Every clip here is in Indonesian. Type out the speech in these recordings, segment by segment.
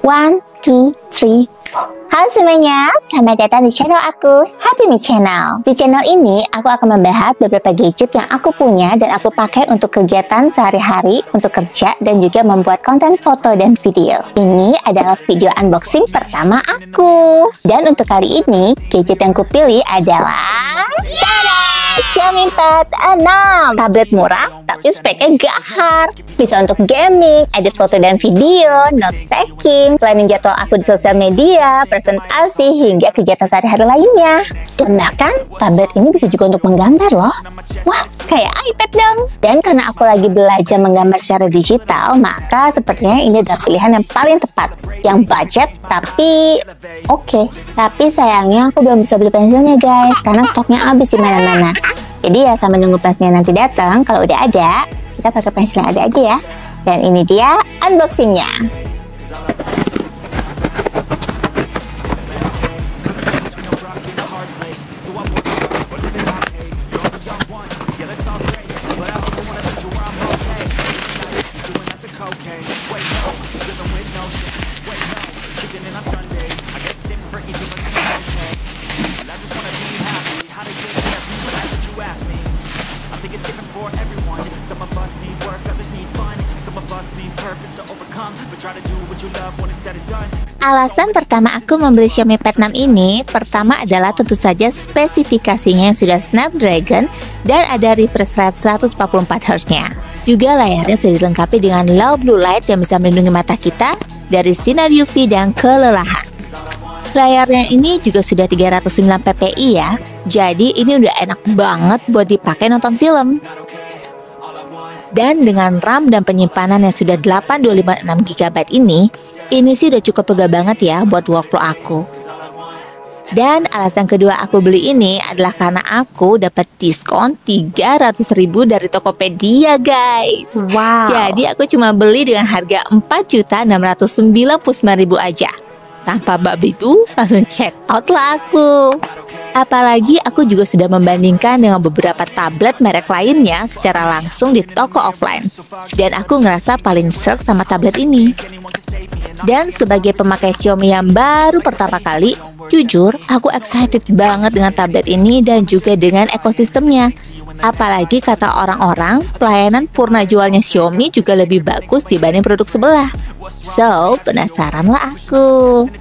One, two, three, four. Halo semuanya, selamat datang di channel aku, Happy Me Channel. Di channel ini, aku akan membahas beberapa gadget yang aku punya dan aku pakai untuk kegiatan sehari-hari, untuk kerja, dan juga membuat konten foto dan video. Ini adalah video unboxing pertama aku. Dan untuk kali ini, gadget yang kupilih adalah Xiaomi Pad 6. Tablet murah, tapi speknya gahar. Bisa untuk gaming, edit foto dan video, note taking, planning jadwal aku di sosial media, presentasi, hingga kegiatan sehari-hari lainnya. Dan bahkan, tablet ini bisa juga untuk menggambar loh. Wah, kayak iPad dong. Dan karena aku lagi belajar menggambar secara digital, maka sepertinya ini adalah pilihan yang paling tepat. Yang budget, tapi oke. Tapi sayangnya aku belum bisa beli pensilnya guys, karena stoknya habis di mana-mana. Jadi ya sama nunggu pensilnya nanti datang. Kalau udah ada, kita pakai pensil yang ada aja ya. Dan ini dia unboxingnya. Alasan pertama aku membeli Xiaomi Pad 6 ini, pertama adalah tentu saja spesifikasinya yang sudah Snapdragon dan ada refresh rate 144Hz-nya. Juga layarnya sudah dilengkapi dengan low blue light yang bisa melindungi mata kita dari sinar UV dan kelelahan. Layarnya ini juga sudah 309 ppi ya, jadi ini udah enak banget buat dipakai nonton film. Dan dengan RAM dan penyimpanan yang sudah 8256GB ini sih udah cukup lega banget ya buat workflow aku. Dan alasan kedua aku beli ini adalah karena aku dapat diskon 300.000 dari Tokopedia guys. Wow. Jadi aku cuma beli dengan harga 4.699.000 aja. Tanpa babi itu langsung check out lah aku. Apalagi aku juga sudah membandingkan dengan beberapa tablet merek lainnya secara langsung di toko offline. Dan aku ngerasa paling serg sama tablet ini. Dan sebagai pemakai Xiaomi yang baru pertama kali, jujur aku excited banget dengan tablet ini dan juga dengan ekosistemnya. Apalagi kata orang-orang, pelayanan purna jualnya Xiaomi juga lebih bagus dibanding produk sebelah. So, penasaran lah aku.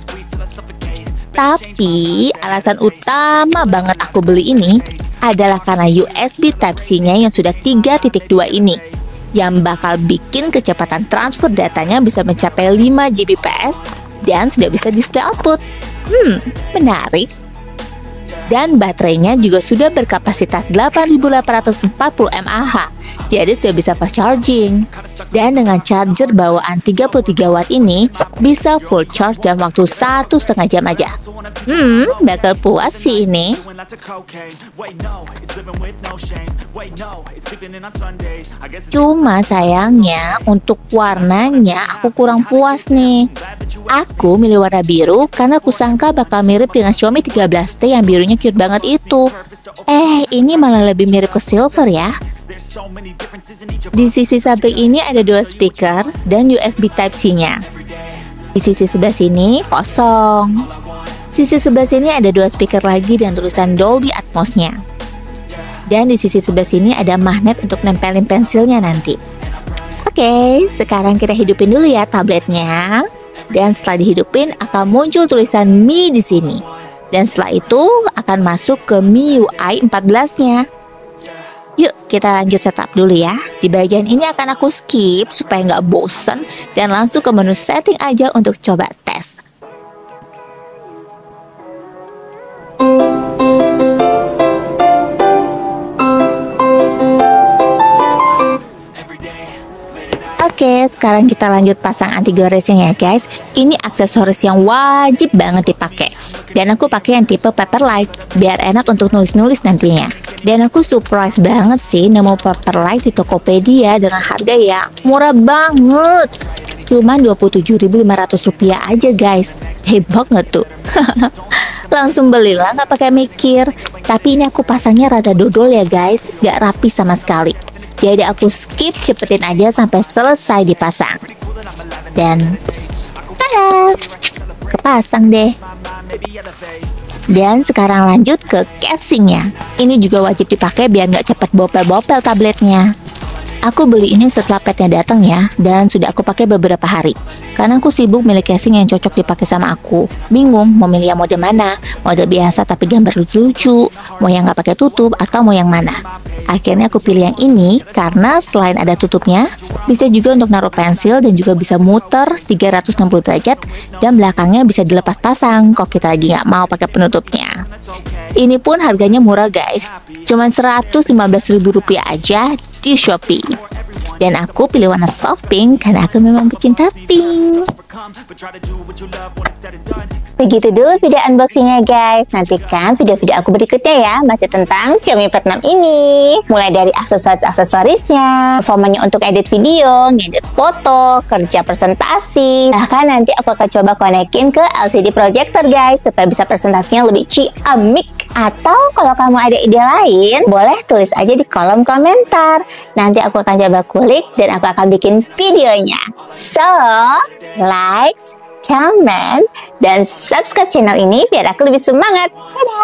Tapi, alasan utama banget aku beli ini adalah karena USB Type-C-nya yang sudah 3.2 ini, yang bakal bikin kecepatan transfer datanya bisa mencapai 5 Gbps dan sudah bisa display output. Menarik. Dan baterainya juga sudah berkapasitas 8.840 mAh, jadi sudah bisa fast charging. Dan dengan charger bawaan 33 watt ini, bisa full charge dalam waktu 1,5 jam aja. Bakal puas sih ini. Cuma sayangnya, untuk warnanya aku kurang puas nih. Aku milih warna biru karena aku sangka bakal mirip dengan Xiaomi 13T yang birunya cute banget itu. Ini malah lebih mirip ke silver ya. Di sisi samping ini ada 2 speaker dan USB Type-C-nya. Di sisi sebelah sini kosong. Sisi sebelah sini ada 2 speaker lagi dan tulisan Dolby Atmos-nya. Dan di sisi sebelah sini ada magnet untuk nempelin pensilnya nanti. Oke, sekarang kita hidupin dulu ya tabletnya. Dan setelah dihidupin akan muncul tulisan Mi di sini. Dan setelah itu akan masuk ke MIUI 14-nya. Yuk kita lanjut setup dulu ya. Di bagian ini akan aku skip supaya nggak bosen dan langsung ke menu setting aja untuk coba tes. Oke, sekarang kita lanjut pasang anti goresnya ya guys. Ini aksesoris yang wajib banget dipakai. Dan aku pakai yang tipe Paperlight biar enak untuk nulis-nulis nantinya. Dan aku surprise banget sih nemu Paperlight di Tokopedia dengan harga yang murah banget. Cuman Rp27.500 aja guys. Hebat nggak tuh? Langsung belilah nggak pakai mikir. Tapi ini aku pasangnya rada dodol ya guys, nggak rapi sama sekali. Jadi aku skip, cepetin aja sampai selesai dipasang. Dan tada! kepasang deh. Dan sekarang lanjut ke casingnya. Ini juga wajib dipakai biar nggak cepat bopel-bopel tabletnya. Aku beli ini setelah petnya datang ya, dan sudah aku pakai beberapa hari. Karena aku sibuk milih casing yang cocok dipakai sama aku. Bingung mau milih yang mode mana, mode biasa tapi gambar lucu-lucu, mau yang nggak pakai tutup atau mau yang mana. Akhirnya aku pilih yang ini karena selain ada tutupnya, bisa juga untuk naruh pensil dan juga bisa muter 360 derajat dan belakangnya bisa dilepas pasang kalau kita lagi nggak mau pakai penutupnya. Ini pun harganya murah guys, cuma Rp115.000 aja di Shopee. Dan aku pilih warna soft pink karena aku memang pecinta pink. Begitu dulu video unboxingnya guys. Nantikan video-video aku berikutnya ya, masih tentang Xiaomi Pad 6 ini. Mulai dari aksesoris-aksesorisnya, performanya untuk edit video, ngedit foto, kerja presentasi. Bahkan nanti aku akan coba konekin ke LCD projector guys, supaya bisa presentasinya lebih ciamik. Atau kalau kamu ada ide lain, boleh tulis aja di kolom komentar. Nanti aku akan coba kulik dan aku akan bikin videonya. So, like, comment, dan subscribe channel ini biar aku lebih semangat. Dadah!